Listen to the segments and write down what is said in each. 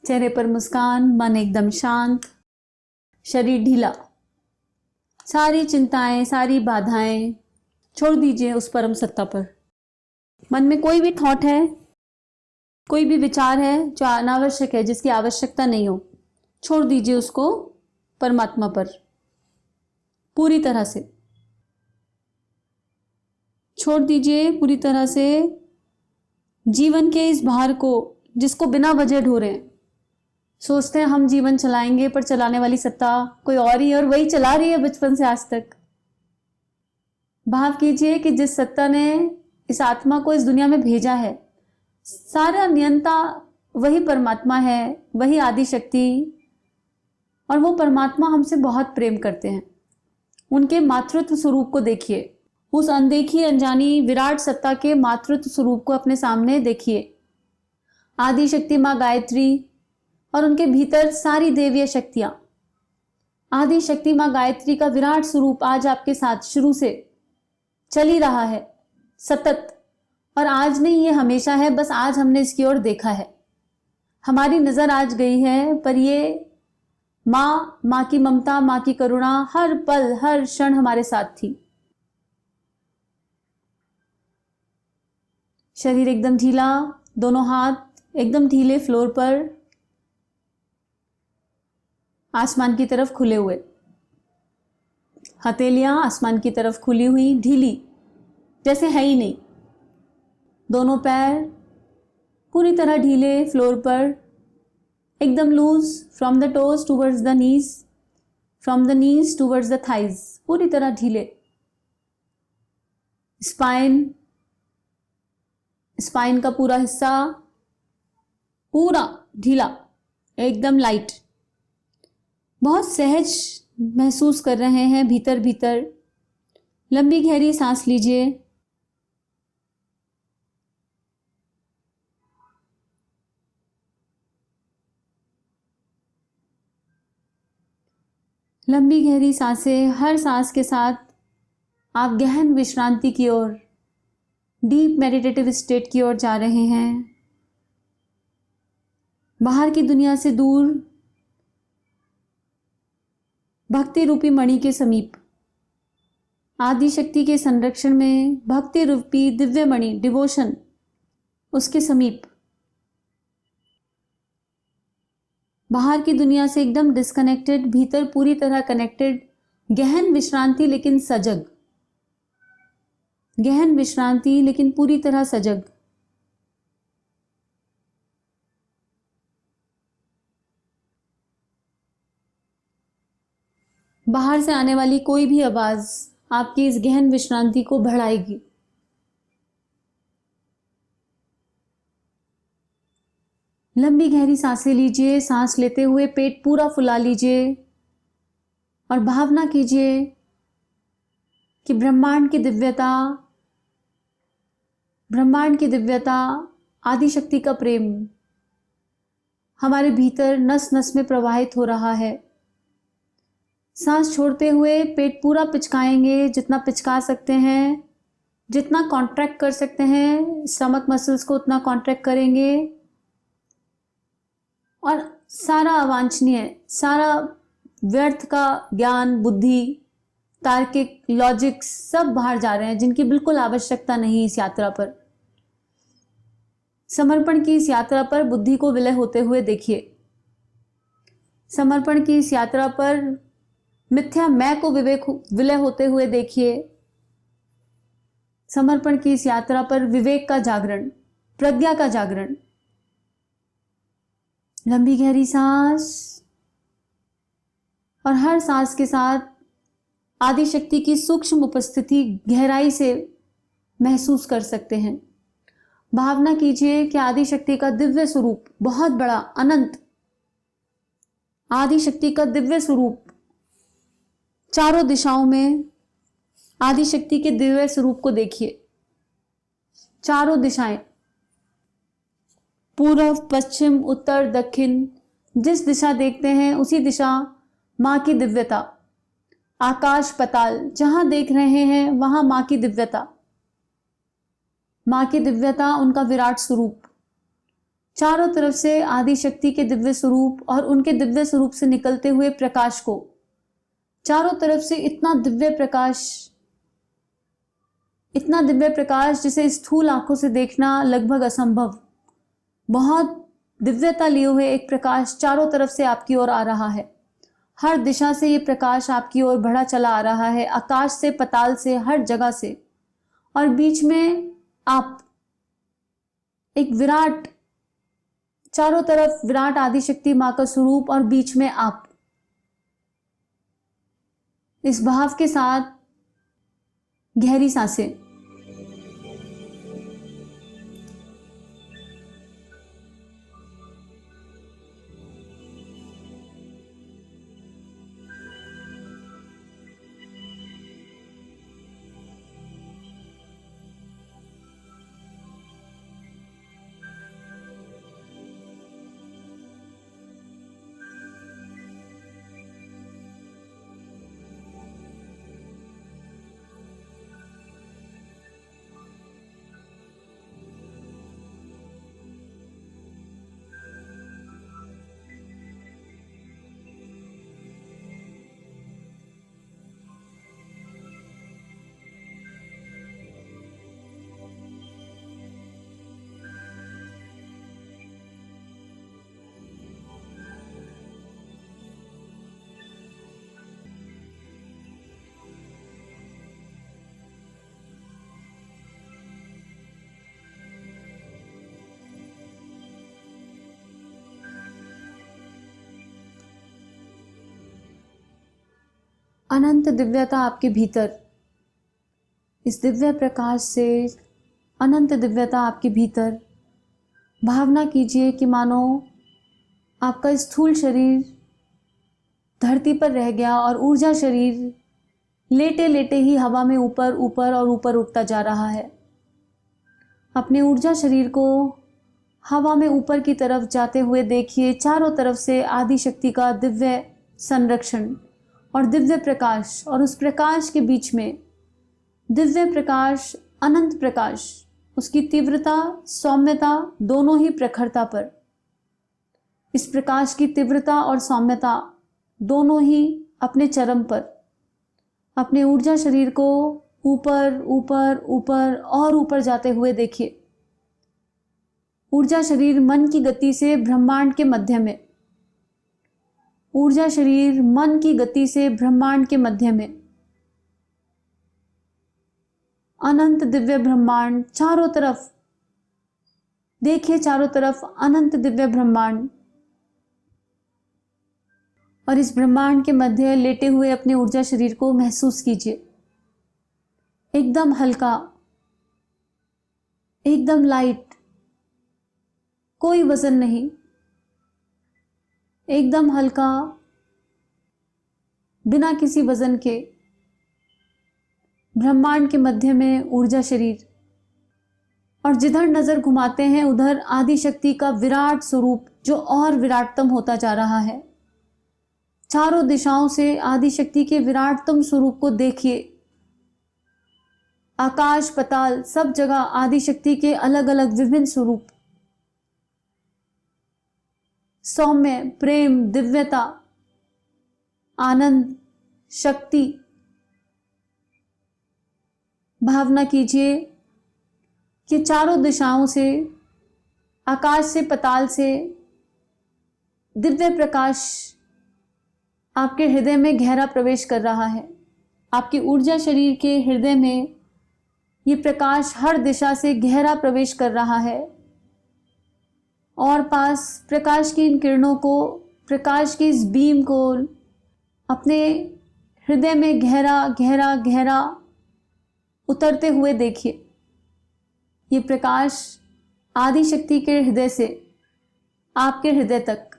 चेहरे पर मुस्कान, मन एकदम शांत, शरीर ढीला। सारी चिंताएं, सारी बाधाएं छोड़ दीजिए उस परम सत्ता पर। मन में कोई भी थॉट है, कोई भी विचार है जो अनावश्यक है, जिसकी आवश्यकता नहीं हो, छोड़ दीजिए उसको परमात्मा पर पूरी तरह से। छोड़ दीजिए पूरी तरह से जीवन के इस भार को, जिसको बिना वजह ढो रहे हैं। सोचते हैं हम जीवन चलाएंगे, पर चलाने वाली सत्ता कोई और ही है और वही चला रही है बचपन से आज तक। भाव कीजिए कि जिस सत्ता ने इस आत्मा को इस दुनिया में भेजा है, सारा नियंता वही परमात्मा है, वही आदि शक्ति। और वो परमात्मा हमसे बहुत प्रेम करते हैं। उनके मातृत्व स्वरूप को देखिए, उस अनदेखी अनजानी विराट सत्ता के मातृत्व स्वरूप को अपने सामने देखिए। आदि शक्ति माँ गायत्री और उनके भीतर सारी देवीय शक्तियां। आदि शक्ति माँ गायत्री का विराट स्वरूप आज आपके साथ शुरू से चल ही रहा है, सतत। और आज नहीं, ये हमेशा है, बस आज हमने इसकी ओर देखा है, हमारी नजर आज गई है। पर ये माँ की ममता, माँ की करुणा हर पल हर क्षण हमारे साथ थी। शरीर एकदम ढीला, दोनों हाथ एकदम ढीले फ्लोर पर, आसमान की तरफ खुले हुए, हथेलियां आसमान की तरफ खुली हुई, ढीली, जैसे है ही नहीं। दोनों पैर पूरी तरह ढीले फ्लोर पर, एकदम loose, from the toes towards the knees, from the knees towards the thighs, पूरी तरह ढीले। स्पाइन का पूरा हिस्सा पूरा ढीला, एकदम लाइट। बहुत सहज महसूस कर रहे हैं भीतर भीतर। लंबी गहरी सांस लीजिए। लंबी गहरी सांसें, हर सांस के साथ आप गहन विश्रांति की ओर, डीप मेडिटेटिव स्टेट की ओर जा रहे हैं। बाहर की दुनिया से दूर, भक्ति रूपी मणि के समीप, आदि शक्ति के संरक्षण में भक्ति रूपी दिव्य मणि, डिवोशन, उसके समीप। बाहर की दुनिया से एकदम डिस्कनेक्टेड, भीतर पूरी तरह कनेक्टेड। गहन विश्रांति लेकिन सजग, गहन विश्रांति लेकिन पूरी तरह सजग। बाहर से आने वाली कोई भी आवाज आपकी इस गहन विश्रांति को बढ़ाएगी। लंबी गहरी सांसें लीजिए। सांस लेते हुए पेट पूरा फुला लीजिए और भावना कीजिए कि ब्रह्मांड की दिव्यता, आदि शक्ति का प्रेम हमारे भीतर नस नस में प्रवाहित हो रहा है। सांस छोड़ते हुए पेट पूरा पिचकाएंगे, जितना पिचका सकते हैं, जितना कॉन्ट्रैक्ट कर सकते हैं, स्टमक मसल्स को उतना कॉन्ट्रैक्ट करेंगे और सारा अवांछनीय, सारा व्यर्थ का ज्ञान, बुद्धि, तार्किक, लॉजिक सब बाहर जा रहे हैं, जिनकी बिल्कुल आवश्यकता नहीं इस यात्रा पर। समर्पण की इस यात्रा पर बुद्धि को विलय होते हुए देखिए। समर्पण की इस यात्रा पर मिथ्या मैं को विलय होते हुए देखिए। समर्पण की इस यात्रा पर विवेक का जागरण, प्रज्ञा का जागरण। लंबी गहरी सांस और हर सांस के साथ आदि शक्ति की सूक्ष्म उपस्थिति गहराई से महसूस कर सकते हैं। भावना कीजिए कि आदि शक्ति का दिव्य स्वरूप, बहुत बड़ा, अनंत आदि शक्ति का दिव्य स्वरूप, चारों दिशाओं में आदि शक्ति के दिव्य स्वरूप को देखिए। चारों दिशाएं, पूर्व, पश्चिम, उत्तर, दक्षिण, जिस दिशा देखते हैं उसी दिशा माँ की दिव्यता। आकाश पताल, जहां देख रहे हैं वहां माँ की दिव्यता। माँ की दिव्यता, उनका विराट स्वरूप। चारों तरफ से आदि शक्ति के दिव्य स्वरूप और उनके दिव्य स्वरूप से निकलते हुए प्रकाश को, चारों तरफ से इतना दिव्य प्रकाश जिसे स्थूल आंखों से देखना लगभग असंभव, बहुत दिव्यता लिए हुए एक प्रकाश चारों तरफ से आपकी ओर आ रहा है। हर दिशा से ये प्रकाश आपकी ओर बढ़ा चला आ रहा है, आकाश से, पताल से, हर जगह से। और बीच में आप, एक विराट, चारों तरफ विराट आदिशक्ति मां का स्वरूप और बीच में आप। इस भाव के साथ गहरी सांसें। अनंत दिव्यता आपके भीतर, इस दिव्य प्रकाश से अनंत दिव्यता आपके भीतर। भावना कीजिए कि मानो आपका स्थूल शरीर धरती पर रह गया और ऊर्जा शरीर लेटे लेटे ही हवा में ऊपर ऊपर और ऊपर उठता जा रहा है। अपने ऊर्जा शरीर को हवा में ऊपर की तरफ जाते हुए देखिए। चारों तरफ से आदि शक्ति का दिव्य संरक्षण और दिव्य प्रकाश, और उस प्रकाश के बीच में दिव्य प्रकाश, अनंत प्रकाश, उसकी तीव्रता, सौम्यता दोनों ही प्रखरता पर। इस प्रकाश की तीव्रता और सौम्यता दोनों ही अपने चरम पर। अपने ऊर्जा शरीर को ऊपर ऊपर ऊपर और ऊपर जाते हुए देखिए। ऊर्जा शरीर मन की गति से ब्रह्मांड के मध्य में, ऊर्जा शरीर मन की गति से ब्रह्मांड के मध्य में। अनंत दिव्य ब्रह्मांड चारों तरफ देखिए, चारों तरफ अनंत दिव्य ब्रह्मांड। और इस ब्रह्मांड के मध्य लेटे हुए अपने ऊर्जा शरीर को महसूस कीजिए। एकदम हल्का, एकदम लाइट, कोई वजन नहीं, एकदम हल्का, बिना किसी वजन के। ब्रह्मांड के मध्य में ऊर्जा शरीर, और जिधर नजर घुमाते हैं उधर आदि शक्ति का विराट स्वरूप जो और विराटतम होता जा रहा है। चारों दिशाओं से आदि शक्ति के विराटतम स्वरूप को देखिए। आकाश पताल सब जगह आदि शक्ति के अलग अलग विभिन्न स्वरूप। सौम्य, प्रेम, दिव्यता, आनंद, शक्ति। भावना कीजिए कि चारों दिशाओं से, आकाश से, पताल से दिव्य प्रकाश आपके हृदय में गहरा प्रवेश कर रहा है। आपकी ऊर्जा शरीर के हृदय में ये प्रकाश हर दिशा से गहरा प्रवेश कर रहा है। और पास प्रकाश की इन किरणों को, प्रकाश की इस बीम को अपने हृदय में गहरा गहरा गहरा उतरते हुए देखिए। ये प्रकाश आदि शक्ति के हृदय से आपके हृदय तक,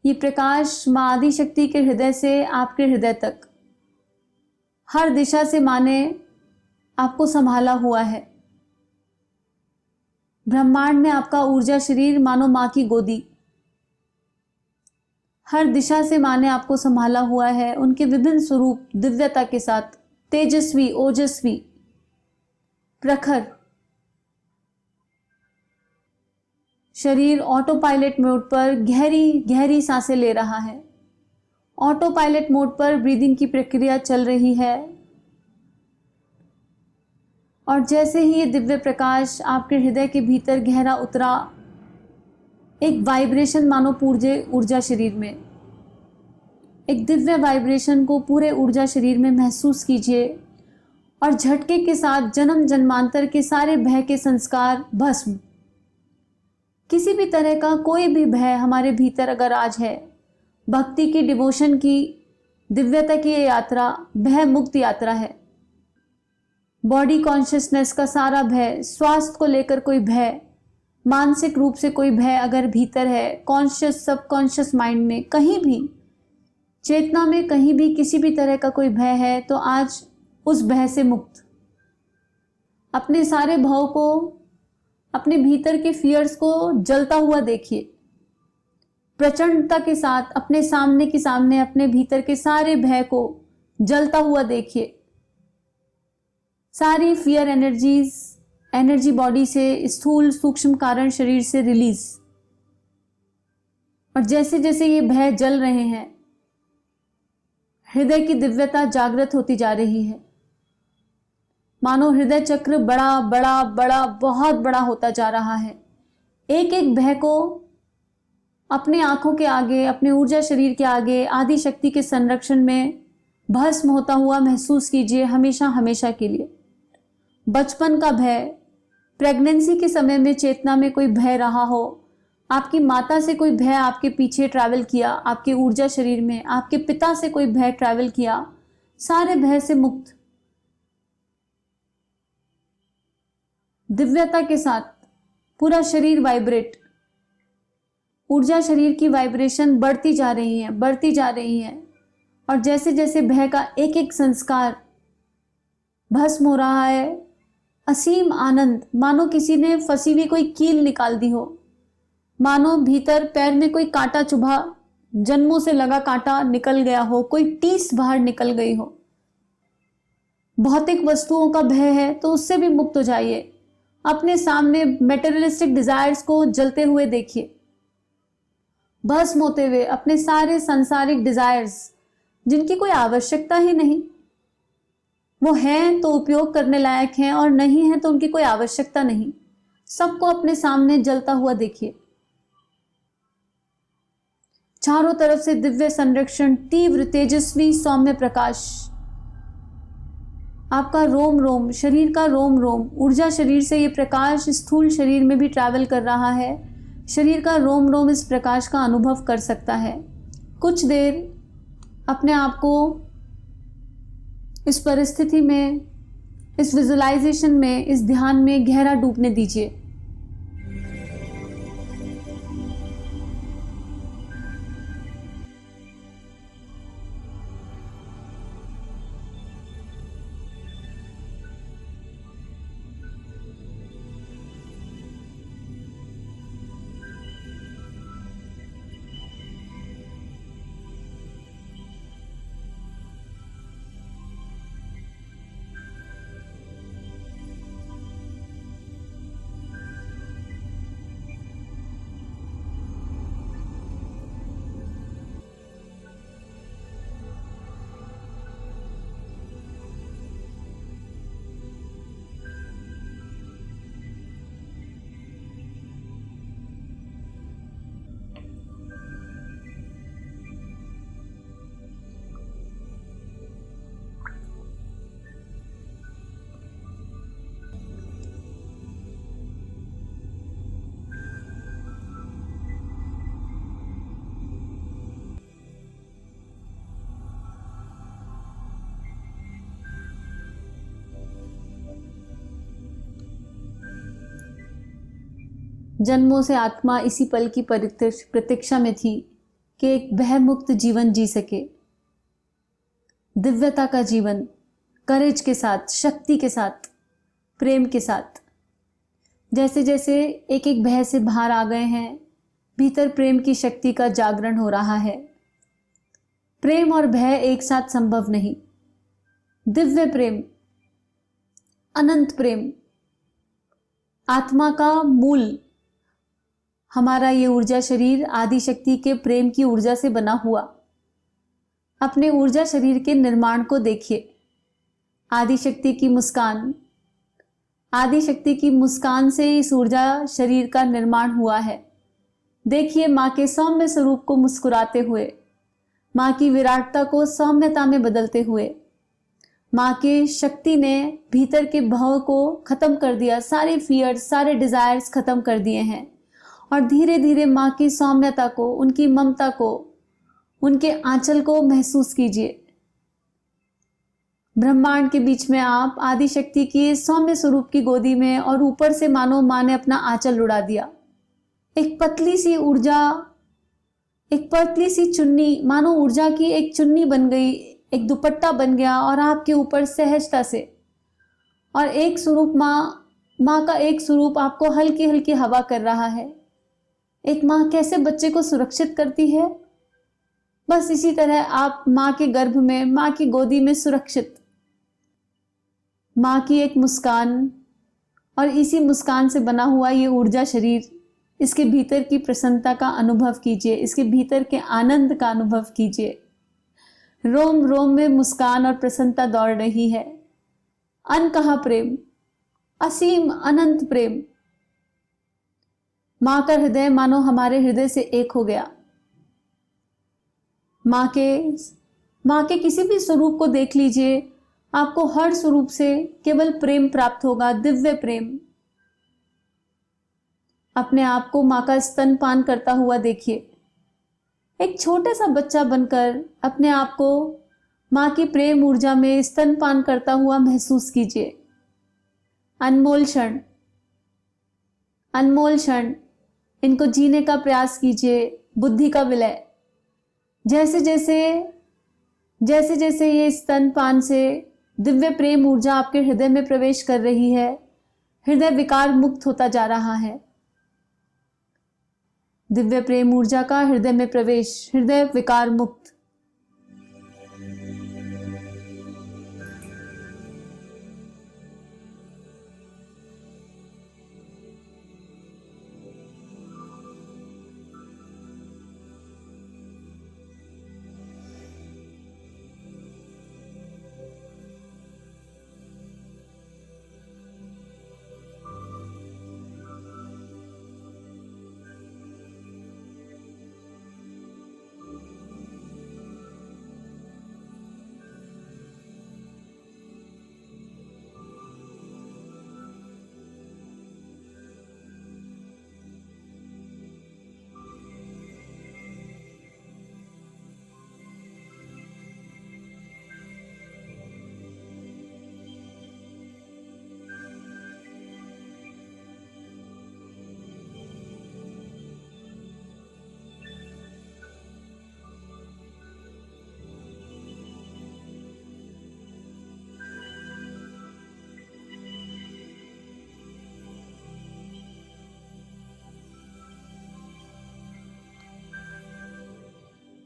ये प्रकाश मां आदि शक्ति के हृदय से आपके हृदय तक, हर दिशा से मां ने आपको संभाला हुआ है। ब्रह्मांड में आपका ऊर्जा शरीर मानो मां की गोदी। हर दिशा से मां ने आपको संभाला हुआ है, उनके विभिन्न स्वरूप दिव्यता के साथ, तेजस्वी, ओजस्वी, प्रखर। शरीर ऑटो पायलट मोड पर गहरी गहरी सांसें ले रहा है। ऑटो पायलट मोड पर ब्रीदिंग की प्रक्रिया चल रही है और जैसे ही ये दिव्य प्रकाश आपके हृदय के भीतर गहरा उतरा, एक वाइब्रेशन मानो पूरे ऊर्जा शरीर में, एक दिव्य वाइब्रेशन को पूरे ऊर्जा शरीर में महसूस कीजिए और झटके के साथ जन्म जन्मांतर के सारे भय के संस्कार भस्म। किसी भी तरह का कोई भी भय हमारे भीतर अगर आज है, भक्ति की, डिवोशन की, दिव्यता की ये यात्रा भय मुक्त यात्रा है। बॉडी कॉन्शियसनेस का सारा भय, स्वास्थ्य को लेकर कोई भय, मानसिक रूप से कोई भय अगर भीतर है, कॉन्शियस सबकॉन्शियस माइंड में कहीं भी, चेतना में कहीं भी किसी भी तरह का कोई भय है, तो आज उस भय से मुक्त अपने सारे भाव को, अपने भीतर के फियर्स को जलता हुआ देखिए। प्रचंडता के साथ अपने सामने के सामने अपने भीतर के सारे भय को जलता हुआ देखिए। सारी फियर एनर्जी बॉडी से, स्थूल सूक्ष्म कारण शरीर से रिलीज। और जैसे जैसे ये भय जल रहे हैं, हृदय की दिव्यता जागृत होती जा रही है। मानो हृदय चक्र बड़ा बड़ा बड़ा बहुत बड़ा होता जा रहा है। एक एक भय को अपने आंखों के आगे, अपने ऊर्जा शरीर के आगे आदि शक्ति के संरक्षण में भस्म होता हुआ महसूस कीजिए, हमेशा हमेशा के लिए। बचपन का भय, प्रेगनेंसी के समय में चेतना में कोई भय रहा हो, आपकी माता से कोई भय आपके पीछे ट्रैवल किया, आपके ऊर्जा शरीर में आपके पिता से कोई भय ट्रैवल किया, सारे भय से मुक्त दिव्यता के साथ पूरा शरीर वाइब्रेट, ऊर्जा शरीर की वाइब्रेशन बढ़ती जा रही है, बढ़ती जा रही है। और जैसे जैसे भय का एक एक संस्कार भस्म हो रहा है, असीम आनंद, मानो किसी ने फंसी हुई कोई कील निकाल दी हो, मानो भीतर पैर में कोई कांटा चुभा, जन्मों से लगा कांटा निकल गया हो, कोई टीस बाहर निकल गई हो। भौतिक वस्तुओं का भय है तो उससे भी मुक्त हो जाइए। अपने सामने मेटेरियलिस्टिक डिजायर्स को जलते हुए देखिए, भस्म होते हुए अपने सारे सांसारिक डिजायर्स जिनकी कोई आवश्यकता ही नहीं, वो हैं तो उपयोग करने लायक हैं और नहीं हैं तो उनकी कोई आवश्यकता नहीं, सबको अपने सामने जलता हुआ देखिए। चारों तरफ से दिव्य संरक्षण, तीव्र तेजस्वी सौम्य प्रकाश, आपका रोम रोम, शरीर का रोम रोम, ऊर्जा शरीर से ये प्रकाश स्थूल शरीर में भी ट्रैवल कर रहा है। शरीर का रोम रोम इस प्रकाश का अनुभव कर सकता है। कुछ देर अपने आप को इस परिस्थिति में, इस विजुअलाइजेशन में, इस ध्यान में गहरा डूबने दीजिए। जन्मों से आत्मा इसी पल की प्रतीक्षा में थी कि एक भय मुक्त जीवन जी सके, दिव्यता का जीवन, करेज के साथ, शक्ति के साथ, प्रेम के साथ। जैसे जैसे एक एक भय से बाहर आ गए हैं, भीतर प्रेम की शक्ति का जागरण हो रहा है। प्रेम और भय एक साथ संभव नहीं। दिव्य प्रेम, अनंत प्रेम, आत्मा का मूल, हमारा ये ऊर्जा शरीर आदि शक्ति के प्रेम की ऊर्जा से बना हुआ। अपने ऊर्जा शरीर के निर्माण को देखिए। आदि शक्ति की मुस्कान, आदि शक्ति की मुस्कान से इस ऊर्जा शरीर का निर्माण हुआ है। देखिए माँ के सौम्य स्वरूप को मुस्कुराते हुए, माँ की विराटता को सौम्यता में बदलते हुए। माँ की शक्ति ने भीतर के भाव को खत्म कर दिया, सारे फियर्स, सारे डिजायर्स खत्म कर दिए हैं। और धीरे धीरे माँ की सौम्यता को, उनकी ममता को, उनके आंचल को महसूस कीजिए। ब्रह्मांड के बीच में आप आदि शक्ति की सौम्य स्वरूप की गोदी में, और ऊपर से मानो माँ ने अपना आंचल उड़ा दिया। एक पतली सी ऊर्जा, एक पतली सी चुन्नी, मानो ऊर्जा की एक चुन्नी बन गई, एक दुपट्टा बन गया और आपके ऊपर सहजता से। और एक स्वरूप माँ का एक स्वरूप आपको हल्की हल्की हवा कर रहा है। एक माँ कैसे बच्चे को सुरक्षित करती है, बस इसी तरह आप माँ के गर्भ में, माँ की गोदी में सुरक्षित। माँ की एक मुस्कान और इसी मुस्कान से बना हुआ ये ऊर्जा शरीर, इसके भीतर की प्रसन्नता का अनुभव कीजिए, इसके भीतर के आनंद का अनुभव कीजिए। रोम रोम में मुस्कान और प्रसन्नता दौड़ रही है। अनकहा प्रेम, असीम अनंत प्रेम। माँ का हृदय मानो हमारे हृदय से एक हो गया। माँ के किसी भी स्वरूप को देख लीजिए, आपको हर स्वरूप से केवल प्रेम प्राप्त होगा, दिव्य प्रेम। अपने आप को माँ का स्तनपान करता हुआ देखिए। एक छोटे सा बच्चा बनकर अपने आप को माँ की प्रेम ऊर्जा में स्तनपान करता हुआ महसूस कीजिए। अनमोल क्षण, अनमोल क्षण, इनको जीने का प्रयास कीजिए। बुद्धि का विलय, जैसे जैसे ये स्तनपान से दिव्य प्रेम ऊर्जा आपके हृदय में प्रवेश कर रही है, हृदय विकार मुक्त होता जा रहा है। दिव्य प्रेम ऊर्जा का हृदय में प्रवेश, हृदय विकार मुक्त।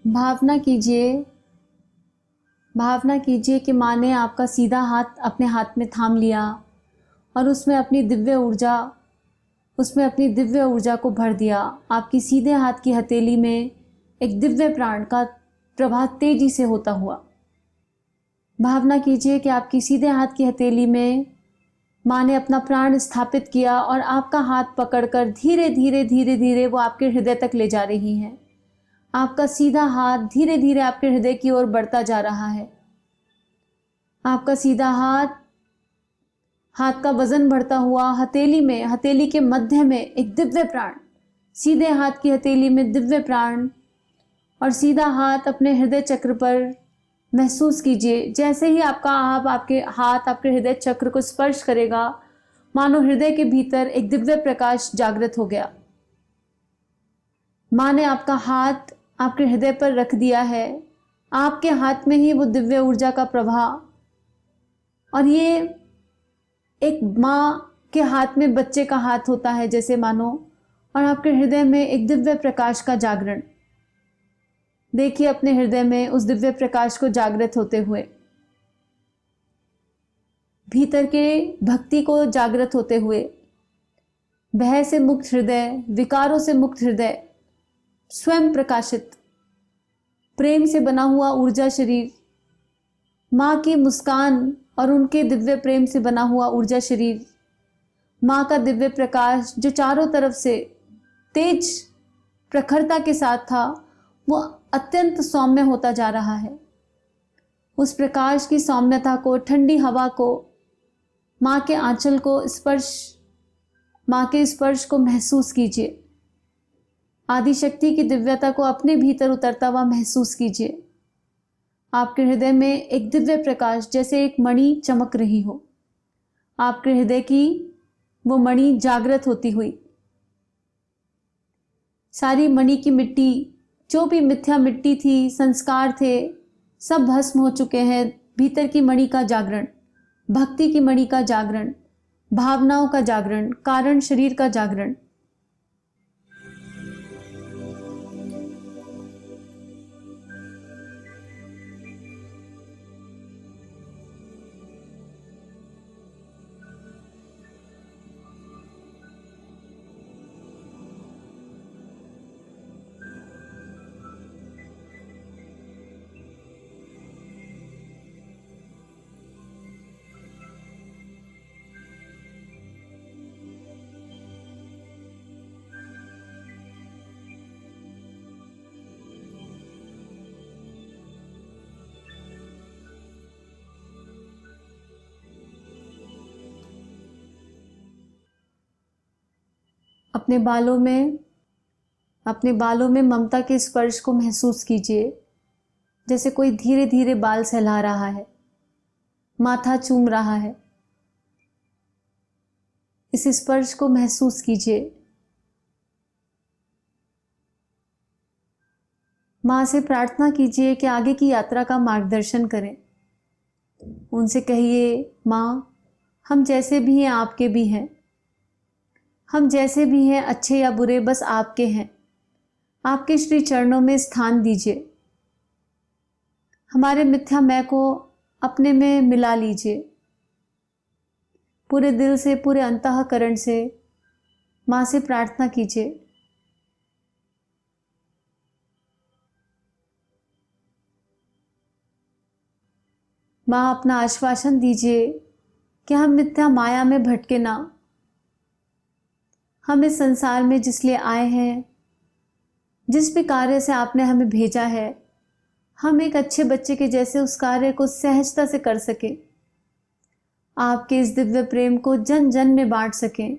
भावना कीजिए कि माँ ने आपका सीधा हाथ अपने हाथ में थाम लिया और उसमें अपनी दिव्य ऊर्जा को भर दिया। आपकी सीधे हाथ की हथेली में एक दिव्य प्राण का प्रवाह तेजी से होता हुआ। भावना कीजिए कि आपकी सीधे हाथ की हथेली में माँ ने अपना प्राण स्थापित किया और आपका हाथ पकड़कर धीरे धीरे वो आपके हृदय तक ले जा रही हैं। आपका सीधा हाथ धीरे धीरे आपके हृदय की ओर बढ़ता जा रहा है। आपका सीधा हाथ का वजन बढ़ता हुआ हथेली के मध्य में एक दिव्य प्राण, सीधे हाथ की हथेली में दिव्य प्राण, और सीधा हाथ अपने हृदय चक्र पर महसूस कीजिए। जैसे ही आपके हाथ आपके हृदय चक्र को स्पर्श करेगा, मानो हृदय के भीतर एक दिव्य प्रकाश जागृत हो गया। माँ ने आपका हाथ आपके हृदय पर रख दिया है। आपके हाथ में ही वो दिव्य ऊर्जा का प्रवाह, और ये एक माँ के हाथ में बच्चे का हाथ होता है जैसे मानो, और आपके हृदय में एक दिव्य प्रकाश का जागरण। देखिए अपने हृदय में उस दिव्य प्रकाश को जागृत होते हुए, भीतर के भक्ति को जागृत होते हुए। भय से मुक्त हृदय, विकारों से मुक्त हृदय, स्वयं प्रकाशित, प्रेम से बना हुआ ऊर्जा शरीर, माँ की मुस्कान और उनके दिव्य प्रेम से बना हुआ ऊर्जा शरीर, माँ का दिव्य प्रकाश जो चारों तरफ से तेज प्रखरता के साथ था, वो अत्यंत सौम्य होता जा रहा है। उस प्रकाश की सौम्यता को, ठंडी हवा को, माँ के आंचल को स्पर्श, माँ के स्पर्श को महसूस कीजिए। आदिशक्ति की दिव्यता को अपने भीतर उतरता हुआ महसूस कीजिए। आपके हृदय में एक दिव्य प्रकाश जैसे एक मणि चमक रही हो, आपके हृदय की वो मणि जागृत होती हुई। सारी मणि की मिट्टी, जो भी मिथ्या मिट्टी थी, संस्कार थे, सब भस्म हो चुके हैं। भीतर की मणि का जागरण, भक्ति की मणि का जागरण, भावनाओं का जागरण, कारण शरीर का जागरण। अपने बालों में ममता के स्पर्श को महसूस कीजिए, जैसे कोई धीरे धीरे बाल सहला रहा है, माथा चूम रहा है। इस स्पर्श को महसूस कीजिए। माँ से प्रार्थना कीजिए कि आगे की यात्रा का मार्गदर्शन करें। उनसे कहिए, माँ, हम जैसे भी हैं आपके भी हैं, हम जैसे भी हैं, अच्छे या बुरे, बस आपके हैं। आपके श्री चरणों में स्थान दीजिए। हमारे मिथ्या मैं को अपने में मिला लीजिए। पूरे दिल से, पूरे अंतःकरण से माँ से प्रार्थना कीजिए। माँ, अपना आश्वासन दीजिए कि हम मिथ्या माया में भटके ना। हम इस संसार में जिस लिए आए हैं, जिस भी कार्य से आपने हमें भेजा है, हम एक अच्छे बच्चे के जैसे उस कार्य को सहजता से कर सकें। आपके इस दिव्य प्रेम को जन जन में बांट सकें।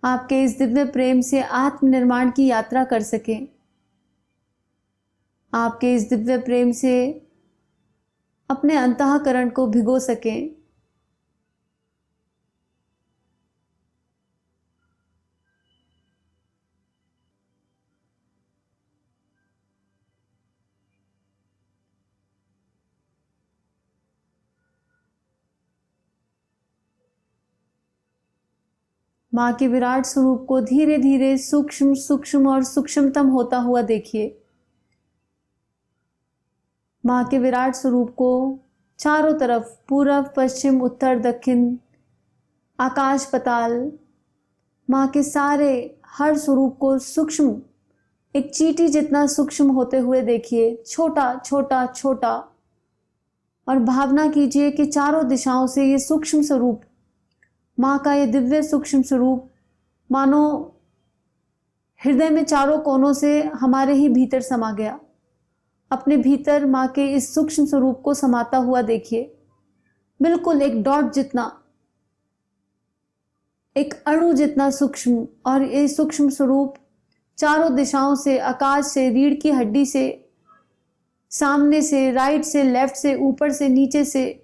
आपके इस दिव्य प्रेम से आत्मनिर्माण की यात्रा कर सकें। आपके इस दिव्य प्रेम से अपने अंतःकरण को भिगो सकें। माँ के विराट स्वरूप को धीरे धीरे सूक्ष्म सूक्ष्म और सूक्ष्मतम होता हुआ देखिए। माँ के विराट स्वरूप को चारों तरफ, पूर्व, पश्चिम, उत्तर, दक्षिण, आकाश, पाताल, माँ के सारे हर स्वरूप को सूक्ष्म, एक चींटी जितना सूक्ष्म होते हुए देखिए। छोटा छोटा छोटा, और भावना कीजिए कि चारों दिशाओं से ये सूक्ष्म स्वरूप, माँ का ये दिव्य सूक्ष्म स्वरूप, मानो हृदय में चारों कोनों से हमारे ही भीतर समा गया। अपने भीतर माँ के इस सूक्ष्म स्वरूप को समाता हुआ देखिए। बिल्कुल एक डॉट जितना, एक अणु जितना सूक्ष्म, और ये सूक्ष्म स्वरूप चारों दिशाओं से, आकाश से, रीढ़ की हड्डी से, सामने से, राइट से, लेफ्ट से, ऊपर से, नीचे से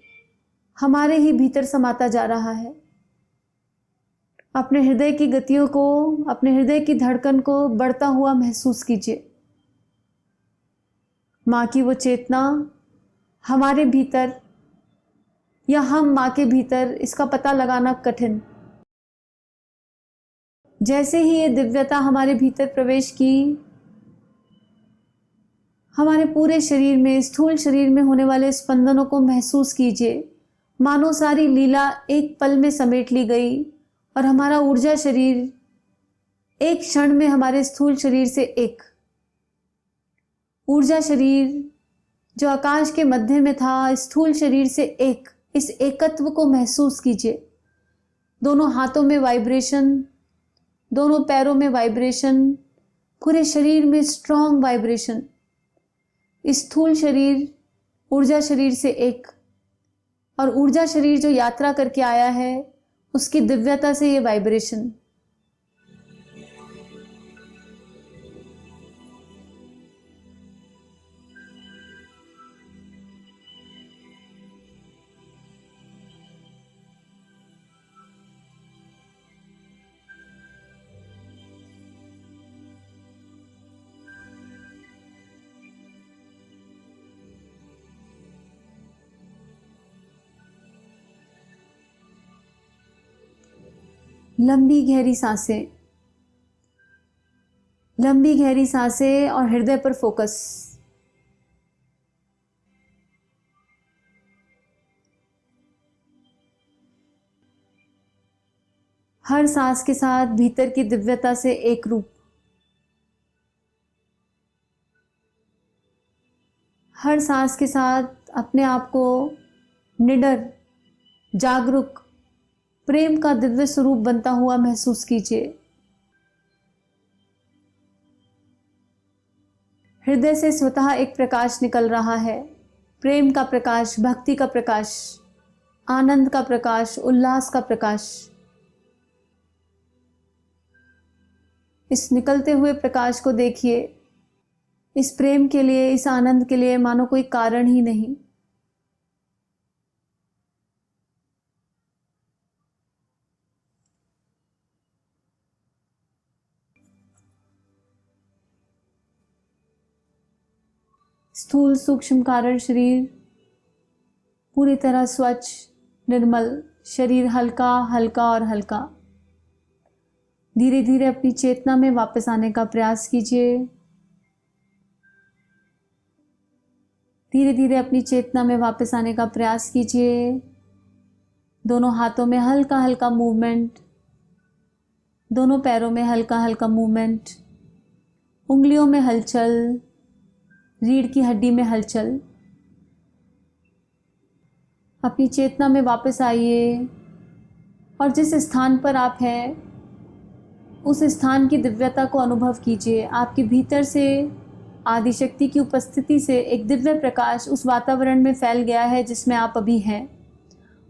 हमारे ही भीतर समाता जा रहा है। अपने हृदय की गतियों को, अपने हृदय की धड़कन को बढ़ता हुआ महसूस कीजिए। माँ की वो चेतना हमारे भीतर, या हम माँ के भीतर, इसका पता लगाना कठिन। जैसे ही ये दिव्यता हमारे भीतर प्रवेश की, हमारे पूरे शरीर में, स्थूल शरीर में होने वाले स्पंदनों को महसूस कीजिए। मानो सारी लीला एक पल में समेट ली गई और हमारा ऊर्जा शरीर एक क्षण में हमारे स्थूल शरीर से एक ऊर्जा शरीर जो आकाश के मध्य में था, स्थूल शरीर से एक, इस एकत्व को महसूस कीजिए। दोनों हाथों में वाइब्रेशन, दोनों पैरों में वाइब्रेशन, पूरे शरीर में स्ट्रॉन्ग वाइब्रेशन। स्थूल शरीर ऊर्जा शरीर से एक, और ऊर्जा शरीर जो यात्रा करके आया है उसकी दिव्यता से ये वाइब्रेशन। लंबी गहरी सांसें, लंबी गहरी सांसें और हृदय पर फोकस। हर सांस के साथ भीतर की दिव्यता से एक रूप। हर सांस के साथ अपने आप को निडर, जागरूक, प्रेम का दिव्य स्वरूप बनता हुआ महसूस कीजिए। हृदय से स्वतः एक प्रकाश निकल रहा है, प्रेम का प्रकाश, भक्ति का प्रकाश, आनंद का प्रकाश, उल्लास का प्रकाश। इस निकलते हुए प्रकाश को देखिए। इस प्रेम के लिए, इस आनंद के लिए मानो कोई कारण ही नहीं। स्थूल सूक्ष्म कारण शरीर पूरी तरह स्वच्छ, निर्मल, शरीर हल्का हल्का और हल्का। धीरे धीरे अपनी चेतना में वापस आने का प्रयास कीजिए। धीरे धीरे अपनी चेतना में वापस आने का प्रयास कीजिए। दोनों हाथों में हल्का हल्का मूवमेंट, दोनों पैरों में हल्का हल्का मूवमेंट, उंगलियों में हलचल, रीढ़ की हड्डी में हलचल। अपनी चेतना में वापस आइए और जिस स्थान पर आप हैं उस स्थान की दिव्यता को अनुभव कीजिए। आपके भीतर से आदिशक्ति की उपस्थिति से एक दिव्य प्रकाश उस वातावरण में फैल गया है जिसमें आप अभी हैं।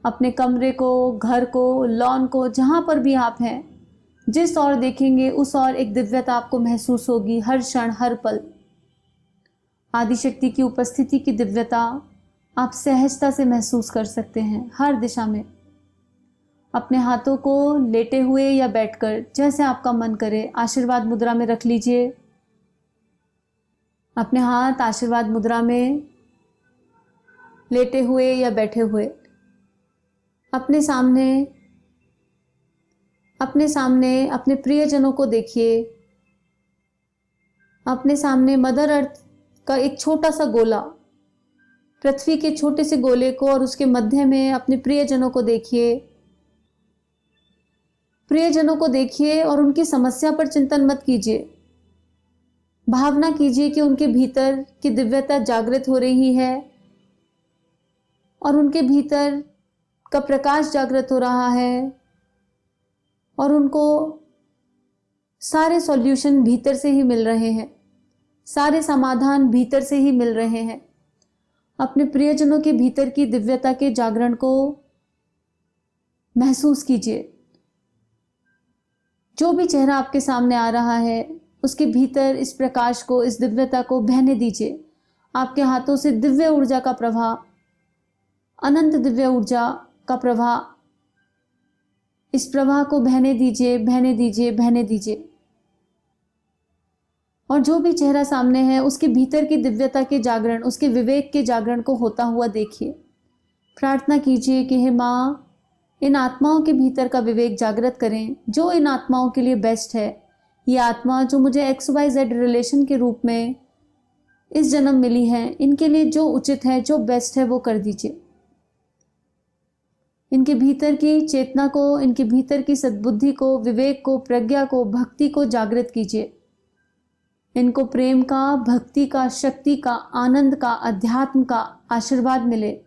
अपने कमरे को, घर को, लॉन को, जहाँ पर भी आप हैं, जिस ओर देखेंगे उस ओर एक दिव्यता आपको महसूस होगी हर क्षण, हर पल। आदिशक्ति की उपस्थिति की दिव्यता आप सहजता से महसूस कर सकते हैं हर दिशा में। अपने हाथों को लेटे हुए या बैठकर, जैसे आपका मन करे, आशीर्वाद मुद्रा में रख लीजिए। अपने हाथ आशीर्वाद मुद्रा में लेटे हुए या बैठे हुए। अपने सामने अपने प्रियजनों को देखिए। अपने सामने मदर अर्थ का एक छोटा सा गोला, पृथ्वी के छोटे से गोले को, और उसके मध्य में अपने प्रियजनों को देखिए। प्रियजनों को देखिए और उनकी समस्या पर चिंतन मत कीजिए। भावना कीजिए कि उनके भीतर की दिव्यता जागृत हो रही है और उनके भीतर का प्रकाश जागृत हो रहा है और उनको सारे सॉल्यूशन भीतर से ही मिल रहे हैं, सारे समाधान भीतर से ही मिल रहे हैं। अपने प्रियजनों के भीतर की दिव्यता के जागरण को महसूस कीजिए। जो भी चेहरा आपके सामने आ रहा है उसके भीतर इस प्रकाश को, इस दिव्यता को बहने दीजिए। आपके हाथों से दिव्य ऊर्जा का प्रवाह, अनंत दिव्य ऊर्जा का प्रवाह, इस प्रवाह को बहने दीजिए, बहने दीजिए, बहने दीजिए। और जो भी चेहरा सामने है उसके भीतर की दिव्यता के जागरण, उसके विवेक के जागरण को होता हुआ देखिए। प्रार्थना कीजिए कि हे माँ, इन आत्माओं के भीतर का विवेक जागृत करें जो इन आत्माओं के लिए बेस्ट है। ये आत्मा जो मुझे XYZ रिलेशन के रूप में इस जन्म मिली है, इनके लिए जो उचित है, जो बेस्ट है, वो कर दीजिए। इनके भीतर की चेतना को, इनके भीतर की सद्बुद्धि को, विवेक को, प्रज्ञा को, भक्ति को जागृत कीजिए। इनको प्रेम का, भक्ति का, शक्ति का, आनंद का, अध्यात्म का आशीर्वाद मिले।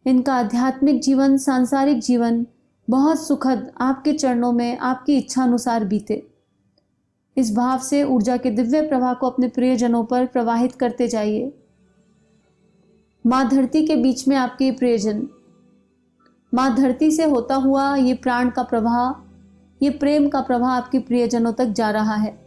इनका आध्यात्मिक जीवन, सांसारिक जीवन बहुत सुखद आपके चरणों में आपकी इच्छा अनुसार बीते। इस भाव से ऊर्जा के दिव्य प्रवाह को अपने प्रियजनों पर प्रवाहित करते जाइए। माँ धरती के बीच में आपके प्रियजन, माँ धरती से होता हुआ ये प्राण का प्रवाह, ये प्रेम का प्रवाह आपके प्रियजनों तक जा रहा है।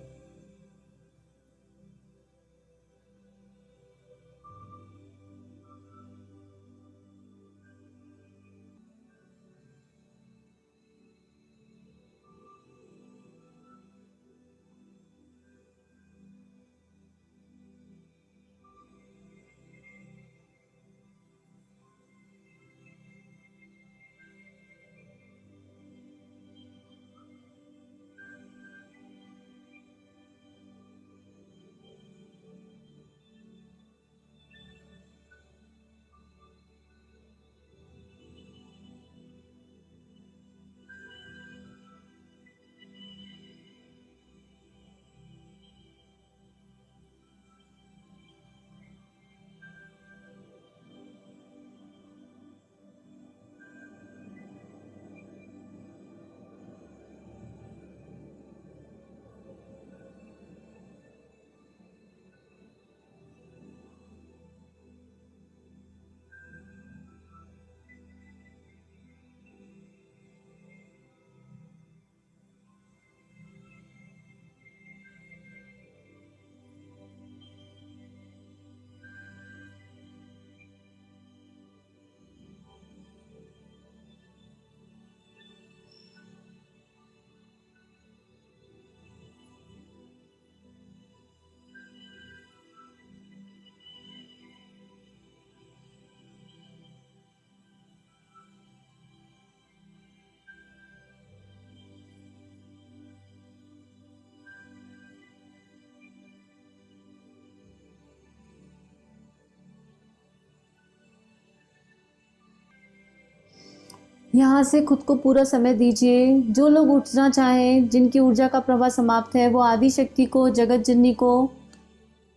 यहाँ से खुद को पूरा समय दीजिए। जो लोग उठना चाहें, जिनकी ऊर्जा का प्रवाह समाप्त है, वो आदि शक्ति को, जगत जननी को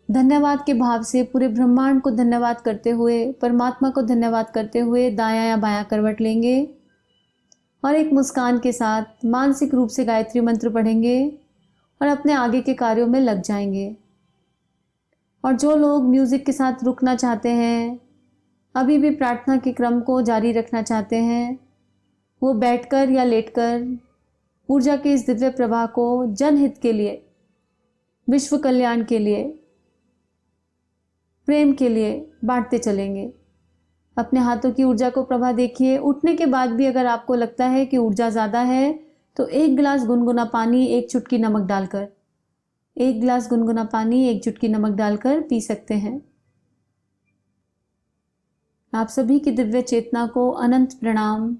धन्यवाद के भाव से, पूरे ब्रह्मांड को धन्यवाद करते हुए, परमात्मा को धन्यवाद करते हुए दायां या बायां करवट लेंगे और एक मुस्कान के साथ मानसिक रूप से गायत्री मंत्र पढ़ेंगे और अपने आगे के कार्यों में लग जाएंगे। और जो लोग म्यूज़िक के साथ रुकना चाहते हैं, अभी भी प्रार्थना के क्रम को जारी रखना चाहते हैं, वो बैठकर या लेटकर ऊर्जा के इस दिव्य प्रवाह को जनहित के लिए, विश्व कल्याण के लिए, प्रेम के लिए बांटते चलेंगे। अपने हाथों की ऊर्जा को प्रवाह देखिए। उठने के बाद भी अगर आपको लगता है कि ऊर्जा ज़्यादा है तो 1 गिलास गुनगुना पानी, 1 चुटकी नमक डालकर, 1 गिलास गुनगुना पानी, 1 चुटकी नमक डालकर पी सकते हैं। आप सभी की दिव्य चेतना को अनंत प्रणाम।